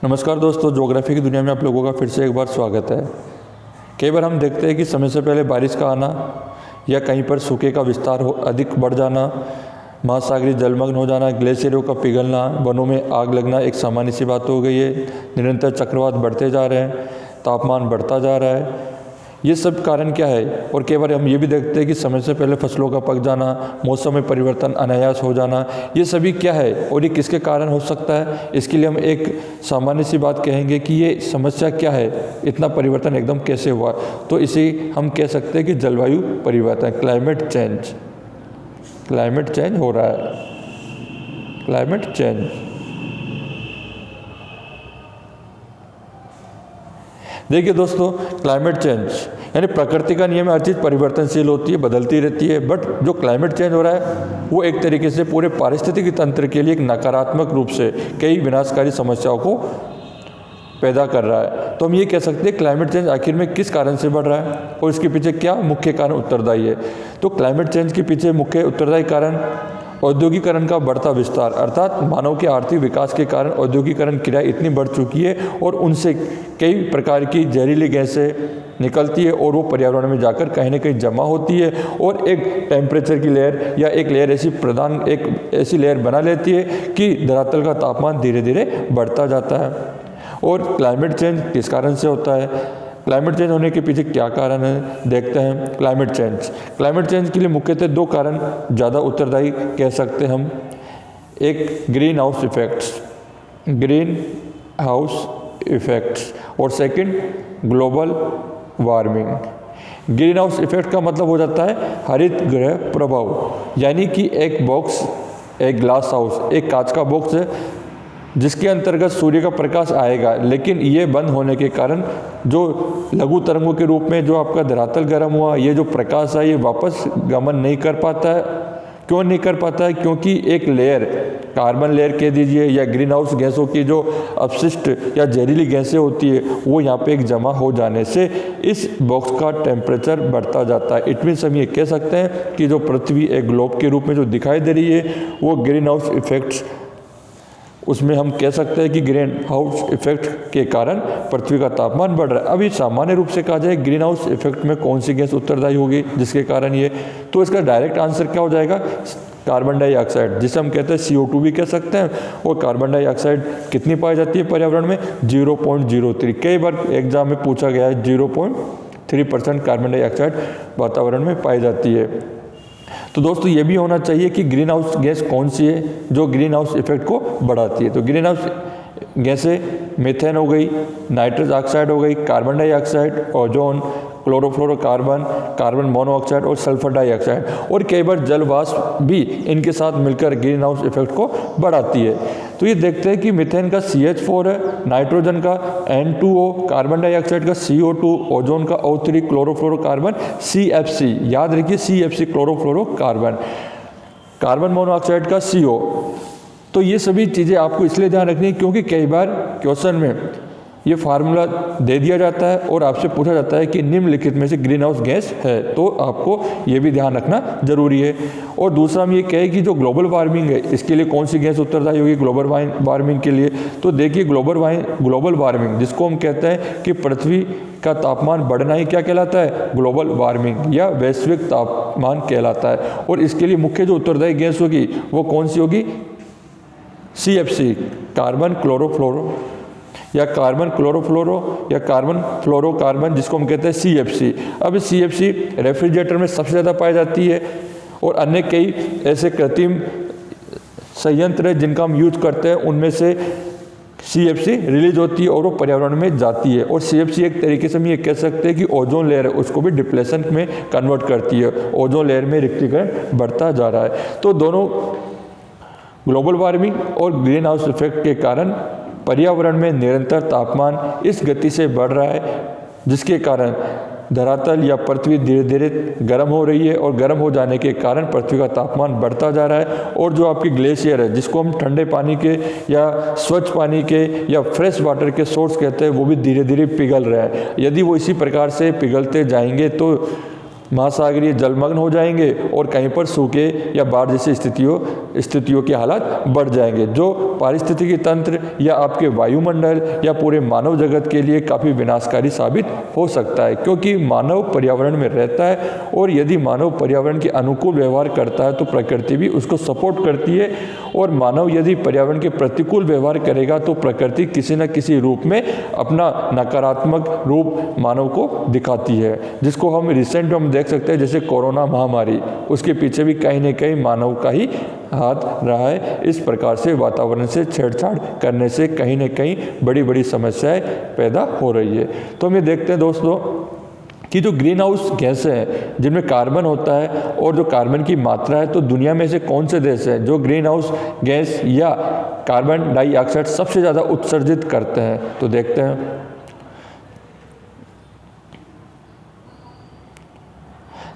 नमस्कार दोस्तों, ज्योग्राफी की दुनिया में आप लोगों का फिर से एक बार स्वागत है। कई बार हम देखते हैं कि समय से पहले बारिश का आना या कहीं पर सूखे का विस्तार अधिक बढ़ जाना, महासागरीय जलमग्न हो जाना, ग्लेशियरों का पिघलना, वनों में आग लगना एक सामान्य सी बात हो गई है। निरंतर चक्रवात बढ़ते जा रहे हैं, तापमान बढ़ता जा रहा है। ये सब कारण क्या है? और कई बार हम ये भी देखते हैं कि समय से पहले फसलों का पक जाना, मौसम में परिवर्तन अनायास हो जाना, ये सभी क्या है और ये किसके कारण हो सकता है? इसके लिए हम एक सामान्य सी बात कहेंगे कि ये समस्या क्या है, इतना परिवर्तन एकदम कैसे हुआ। तो इसे हम कह सकते हैं कि जलवायु परिवर्तन, क्लाइमेट चेंज हो रहा है, क्लाइमेट चेंज। देखिए दोस्तों, क्लाइमेट चेंज यानी प्रकृति का नियम है, हर चीज़ परिवर्तनशील होती है, बदलती रहती है। बट जो क्लाइमेट चेंज हो रहा है वो एक तरीके से पूरे पारिस्थितिकी तंत्र के लिए एक नकारात्मक रूप से कई विनाशकारी समस्याओं को पैदा कर रहा है। तो हम ये कह सकते हैं क्लाइमेट चेंज आखिर में किस कारण से बढ़ रहा है और इसके पीछे क्या मुख्य कारण उत्तरदायी है। तो क्लाइमेट चेंज के पीछे मुख्य उत्तरदायी कारण औद्योगिकरण का बढ़ता विस्तार, अर्थात मानव के आर्थिक विकास के कारण औद्योगिकरण क्रिया इतनी बढ़ चुकी है और उनसे कई प्रकार की जहरीली गैसें निकलती है और वो पर्यावरण में जाकर कहीं न कहीं जमा होती है और एक टेम्परेचर की लेयर या एक लेयर एक ऐसी लेयर बना लेती है कि धरातल का तापमान धीरे धीरे बढ़ता जाता है। और क्लाइमेट चेंज किस कारण से होता है, क्लाइमेट चेंज होने के पीछे क्या कारण है, देखते हैं। क्लाइमेट चेंज के लिए मुख्यतः दो कारण ज़्यादा उत्तरदायी कह सकते हैं हम। एक ग्रीन हाउस इफेक्ट्स और second global warming. Green house effect का मतलब हो जाता है हरित गृह प्रभाव, यानी कि एक ग्लास हाउस, एक कांच का बॉक्स है जिसके अंतर्गत सूर्य का प्रकाश आएगा, लेकिन ये बंद होने के कारण जो लघु तरंगों के रूप में जो आपका धरातल गर्म हुआ, ये जो प्रकाश है ये वापस गमन नहीं कर पाता है। क्यों नहीं कर पाता है? क्योंकि एक लेयर, कार्बन लेयर कह दीजिए या ग्रीन हाउस गैसों की जो अपशिष्ट या जहरीली गैसें होती है वो यहाँ पे एक जमा हो जाने से इस बॉक्स का टेम्परेचर बढ़ता जाता है। इट मीन्स हम ये कह सकते हैं कि जो पृथ्वी एक ग्लोब के रूप में जो दिखाई दे रही है वो ग्रीन हाउस इफेक्ट्स, उसमें हम कह सकते हैं कि ग्रीन हाउस इफेक्ट के कारण पृथ्वी का तापमान बढ़ रहा है। अभी सामान्य रूप से कहा जाए ग्रीन हाउस इफेक्ट में कौन सी गैस उत्तरदायी होगी जिसके कारण ये, तो इसका डायरेक्ट आंसर क्या हो जाएगा? कार्बन डाइऑक्साइड, जिसे हम कहते हैं CO2 भी कह सकते हैं। और कार्बन डाइऑक्साइड कितनी पाई जाती है पर्यावरण में? 0.03। कई बार एग्जाम में पूछा गया है 0.3% कार्बन डाइऑक्साइड वातावरण में पाई जाती है। तो दोस्तों ये भी होना चाहिए कि ग्रीन हाउस गैस कौन सी है जो ग्रीन हाउस इफेक्ट को बढ़ाती है। तो ग्रीन हाउस गैसें मीथेन हो गई, नाइट्रस ऑक्साइड हो गई, carbon dioxide, ozone, chlorofluorocarbon, carbon monoxide और सल्फर डाइऑक्साइड, और कई बार जल वाष्प भी इनके साथ मिलकर ग्रीन हाउस इफेक्ट को बढ़ाती है। तो ये देखते हैं कि मीथेन का CH4 है, नाइट्रोजन का N2O, कार्बन डाइऑक्साइड का CO2, ओजोन का O3, क्लोरोफ्लोरोकार्बन CFC, याद रखिए CFC क्लोरोफ्लोरोकार्बन, कार्बन मोनोऑक्साइड का CO। तो ये सभी चीज़ें आपको इसलिए ध्यान रखनी है क्योंकि कई बार क्वेश्चन में ये फार्मूला दे दिया जाता है और आपसे पूछा जाता है कि निम्नलिखित में से ग्रीन हाउस गैस है, तो आपको ये भी ध्यान रखना जरूरी है। और दूसरा हम ये कहें कि जो ग्लोबल वार्मिंग है इसके लिए कौन सी गैस उत्तरदायी होगी ग्लोबल वार्मिंग के लिए? तो देखिए ग्लोबल वार्मिंग जिसको हम कहते हैं कि पृथ्वी का तापमान बढ़ना ही क्या कहलाता है? ग्लोबल वार्मिंग या वैश्विक तापमान कहलाता है। और इसके लिए मुख्य जो उत्तरदायी गैस होगी वो कौन सी होगी? CFC, कार्बन क्लोरोफ्लोरो या कार्बन क्लोरोफ्लोरो या कार्बन फ्लोरोकार्बन, जिसको हम कहते हैं CFC। अब इस CFC रेफ्रिजरेटर में सबसे ज़्यादा पाई जाती है और अन्य कई ऐसे कृत्रिम संयंत्र हैं जिनका हम यूज करते हैं, उनमें से CFC रिलीज होती है और वो पर्यावरण में जाती है। और CFC एक तरीके से हम ये कह सकते हैं कि ओजोन लेयर है उसको भी डिप्लेशन में कन्वर्ट करती है, ओजोन लेयर में रिक्तीकरण बढ़ता जा रहा है। तो दोनों ग्लोबल वार्मिंग और ग्रीन हाउस इफेक्ट के कारण पर्यावरण में निरंतर तापमान इस गति से बढ़ रहा है जिसके कारण धरातल या पृथ्वी धीरे धीरे गर्म हो रही है और गर्म हो जाने के कारण पृथ्वी का तापमान बढ़ता जा रहा है। और जो आपकी ग्लेशियर है जिसको हम ठंडे पानी के या स्वच्छ पानी के या फ्रेश वाटर के सोर्स कहते हैं वो भी धीरे धीरे पिघल रहे हैं। यदि वो इसी प्रकार से पिघलते जाएंगे तो महासागरीय जलमग्न हो जाएंगे और कहीं पर सूखे या बाढ़ जैसी स्थितियों के हालात बढ़ जाएंगे, जो पारिस्थितिकी तंत्र या आपके वायुमंडल या पूरे मानव जगत के लिए काफ़ी विनाशकारी साबित हो सकता है, क्योंकि मानव पर्यावरण में रहता है और यदि मानव पर्यावरण के अनुकूल व्यवहार करता है तो प्रकृति भी उसको सपोर्ट करती है, और मानव यदि पर्यावरण के प्रतिकूल व्यवहार करेगा तो प्रकृति किसी न किसी रूप में अपना नकारात्मक रूप मानव को दिखाती है, जिसको हम रिसेंट में हम देख सकते हैं, जैसे कोरोना महामारी, उसके पीछे भी कहीं न कहीं मानव का ही हाथ रहा है। इस प्रकार से वातावरण से छेड़छाड़ करने से कहीं न कहीं बड़ी बड़ी समस्याएं पैदा हो रही है। तो हम ये देखते हैं दोस्तों कि जो ग्रीन हाउस गैसें हैं जिनमें कार्बन होता है और जो कार्बन की मात्रा है, तो दुनिया में ऐसे कौन से देश हैं जो ग्रीन हाउस गैस या कार्बन डाइऑक्साइड सबसे ज़्यादा उत्सर्जित करते हैं। तो देखते हैं,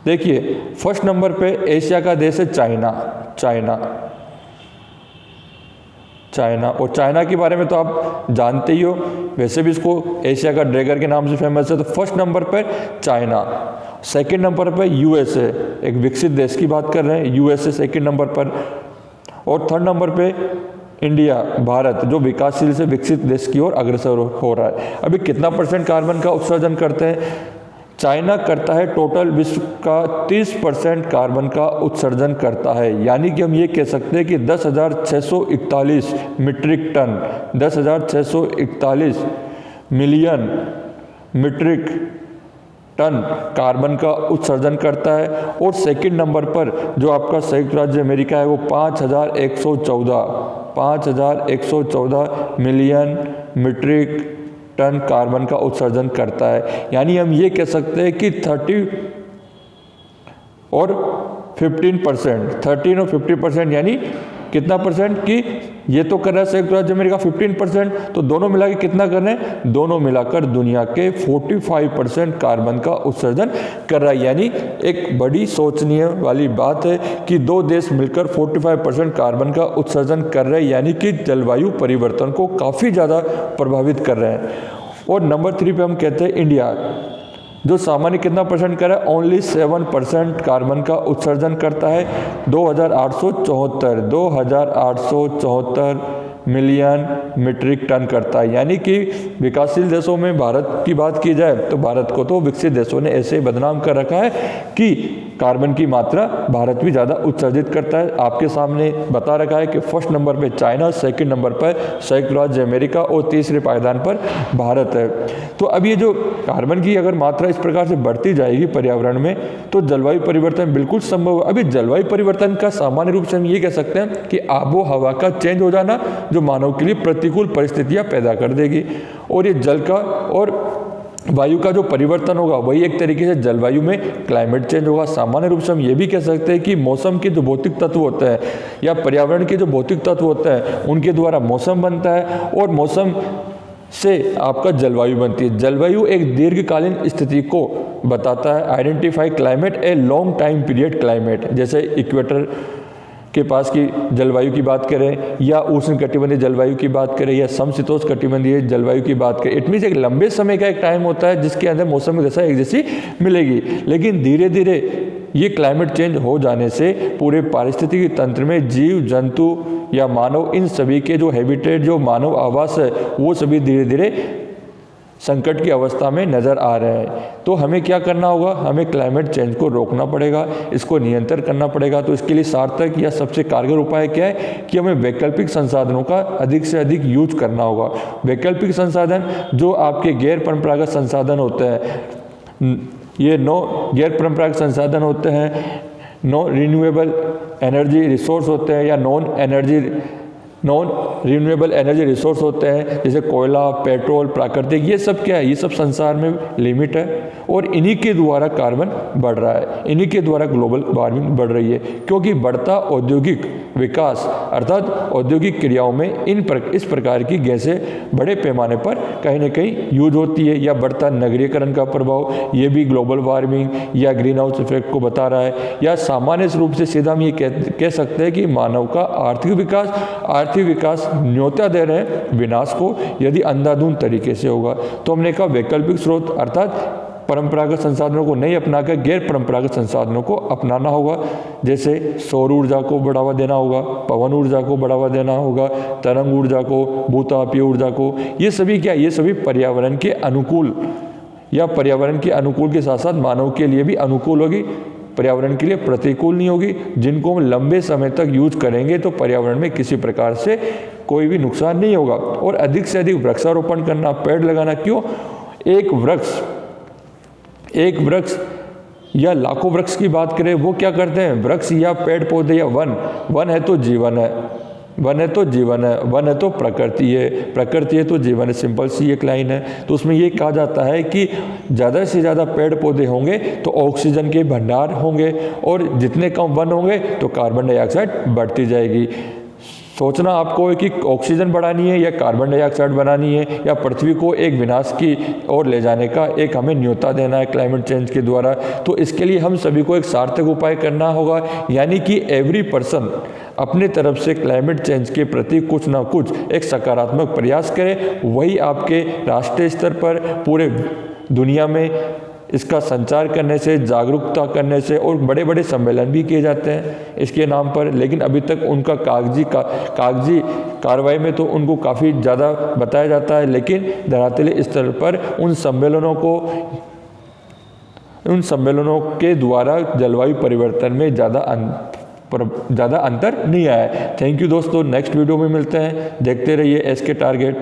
देखिए फर्स्ट नंबर पे एशिया का देश है चाइना। और चाइना के बारे में तो आप जानते ही हो, वैसे भी इसको एशिया का ड्रैगन के नाम से फेमस है। तो फर्स्ट नंबर पर चाइना, सेकंड नंबर पर यूएसए, एक विकसित देश की बात कर रहे हैं, यूएसए सेकंड नंबर पर, और थर्ड नंबर पे इंडिया, भारत, जो विकासशील से विकसित देश की ओर अग्रसर हो रहा है। अभी कितना % कार्बन का उत्सर्जन करते हैं? चाइना करता है टोटल विश्व का 30% कार्बन का उत्सर्जन करता है, यानी कि हम ये कह सकते हैं कि 10,641 metric ton, 10,641 million metric ton carbon का उत्सर्जन करता है। और सेकंड नंबर पर जो आपका संयुक्त राज्य अमेरिका है वो 5,114 मिलियन मीट्रिक टन कार्बन का उत्सर्जन करता है। यानी हम ये कह सकते हैं कि 13 और 15% यानी कितना परसेंट की ये तो कर रहा है संयुक्त राज्य अमेरिका 15%, तो दोनों मिला के कितना कर रहे हैं? दोनों मिलाकर दुनिया के 45% कार्बन का उत्सर्जन कर रहा है। यानी एक बड़ी सोचनीय वाली बात है कि दो देश मिलकर 45% कार्बन का उत्सर्जन कर रहे हैं, यानी कि जलवायु परिवर्तन को काफ़ी ज़्यादा प्रभावित कर रहे हैं। और नंबर 3 पे हम कहते हैं इंडिया, जो सामान्य कितना % कर रहा है? ओनली 7% कार्बन का उत्सर्जन करता है, 2,874 मिलियन मीट्रिक टन करता है। यानी कि विकासशील देशों में भारत की बात की जाए तो भारत को तो विकसित देशों ने ऐसे बदनाम कर रखा है कि कार्बन की मात्रा भारत भी ज़्यादा उत्सर्जित करता है। आपके सामने बता रखा है कि फर्स्ट नंबर पे चाइना, सेकंड नंबर पर संयुक्त राज्य अमेरिका और तीसरे पायदान पर भारत है। तो अब ये जो कार्बन की अगर मात्रा इस प्रकार से बढ़ती जाएगी पर्यावरण में तो जलवायु परिवर्तन बिल्कुल संभव है। अभी जलवायु परिवर्तन का सामान्य रूप से हम ये कह सकते हैं कि आबो हवा का चेंज हो जाना जो मानव के लिए प्रतिकूल परिस्थितियां पैदा कर देगी, और ये जल का और वायु का जो परिवर्तन होगा वही एक तरीके से जलवायु में क्लाइमेट चेंज होगा। सामान्य रूप से हम ये भी कह सकते हैं कि मौसम के जो भौतिक तत्व होते हैं या पर्यावरण के जो भौतिक तत्व होते हैं उनके द्वारा मौसम बनता है और मौसम से आपका जलवायु बनती है। जलवायु एक दीर्घकालीन स्थिति को बताता है। Identify climate a long time period climate, जैसे इक्वेटर के पास की जलवायु की बात करें या उष्णकटिबंधीय जलवायु की बात करें या समशीतोष्ण कटिबंधीय जलवायु की बात करें, इट मीन्स एक लंबे समय का एक टाइम होता है जिसके अंदर मौसम की दशा एक जैसी मिलेगी। लेकिन धीरे धीरे ये क्लाइमेट चेंज हो जाने से पूरे पारिस्थितिकी तंत्र में जीव जंतु या मानव, इन सभी के जो हैबिटेट, जो मानव आवास है, वो सभी धीरे धीरे संकट की अवस्था में नज़र आ रहे हैं। तो हमें क्या करना होगा? हमें क्लाइमेट चेंज को रोकना पड़ेगा, इसको नियंत्रण करना पड़ेगा। तो इसके लिए सार्थक या सबसे कारगर उपाय क्या है कि हमें वैकल्पिक संसाधनों का अधिक से अधिक यूज करना होगा। वैकल्पिक संसाधन जो आपके गैर परंपरागत संसाधन होते हैं, ये गैर परंपरागत संसाधन होते हैं, नो रिन्यूएबल एनर्जी रिसोर्स होते हैं या नॉन रिन्यूएबल एनर्जी रिसोर्स होते हैं, जैसे कोयला, पेट्रोल, प्राकृतिक, ये सब क्या है? ये सब संसार में लिमिट है और इन्हीं के द्वारा कार्बन बढ़ रहा है, इन्हीं के द्वारा ग्लोबल वार्मिंग बढ़ रही है। क्योंकि बढ़ता औद्योगिक विकास अर्थात औद्योगिक क्रियाओं में इस प्रकार की गैसें बड़े पैमाने पर कहीं न कहीं यूज होती है, या बढ़ता नगरीकरण का प्रभाव, ये भी ग्लोबल वार्मिंग या ग्रीन हाउस इफेक्ट को बता रहा है। या सामान्य रूप से सीधा हम ये कह सकते हैं कि मानव का आर्थिक विकास न्योता दे रहे हैं विनाश को, यदि अंधाधुंध तरीके से होगा। तो हमने कहा वैकल्पिक स्रोत अर्थात परंपरागत संसाधनों को नहीं अपनाकर गैर परंपरागत संसाधनों को अपनाना होगा। जैसे सौर ऊर्जा को बढ़ावा देना होगा, पवन ऊर्जा को बढ़ावा देना होगा, तरंग ऊर्जा को, भूतापीय ऊर्जा को। ये सभी क्या, ये सभी पर्यावरण के अनुकूल या पर्यावरण के अनुकूल के साथ साथ मानव के लिए भी अनुकूल होगी, पर्यावरण के लिए प्रतिकूल नहीं होगी। जिनको हम लंबे समय तक यूज करेंगे तो पर्यावरण में किसी प्रकार से कोई भी नुकसान नहीं होगा। और अधिक से अधिक वृक्षारोपण करना, पेड़ लगाना। क्यों? एक वृक्ष या लाखों वृक्ष की बात करें, वो क्या करते हैं? वृक्ष या पेड़ पौधे या वन है तो जीवन है, वन है तो जीवन है, वन है तो प्रकृति है, प्रकृति है तो जीवन है। सिंपल सी एक लाइन है। तो उसमें ये कहा जाता है कि ज़्यादा से ज़्यादा पेड़ पौधे होंगे तो ऑक्सीजन के भंडार होंगे, और जितने कम वन होंगे तो कार्बन डाइऑक्साइड बढ़ती जाएगी। सोचना आपको है कि ऑक्सीजन बढ़ानी है या कार्बन डाइऑक्साइड बनानी है, या पृथ्वी को एक विनाश की ओर ले जाने का एक हमें न्योता देना है क्लाइमेट चेंज के द्वारा। तो इसके लिए हम सभी को एक सार्थक उपाय करना होगा, यानी कि एवरी पर्सन अपनी तरफ से क्लाइमेट चेंज के प्रति कुछ ना कुछ एक सकारात्मक प्रयास करे। वही आपके राष्ट्रीय स्तर पर पूरे दुनिया में इसका संचार करने से, जागरूकता करने से, और बड़े बड़े सम्मेलन भी किए जाते हैं इसके नाम पर। लेकिन अभी तक उनका कागजी कार्रवाई में तो उनको काफ़ी ज़्यादा बताया जाता है, लेकिन धरातलीय स्तर पर उन सम्मेलनों के द्वारा जलवायु परिवर्तन में ज़्यादा अंतर नहीं आया है। थैंक यू दोस्तों, नेक्स्ट वीडियो में मिलते हैं। देखते रहिए SK टारगेट।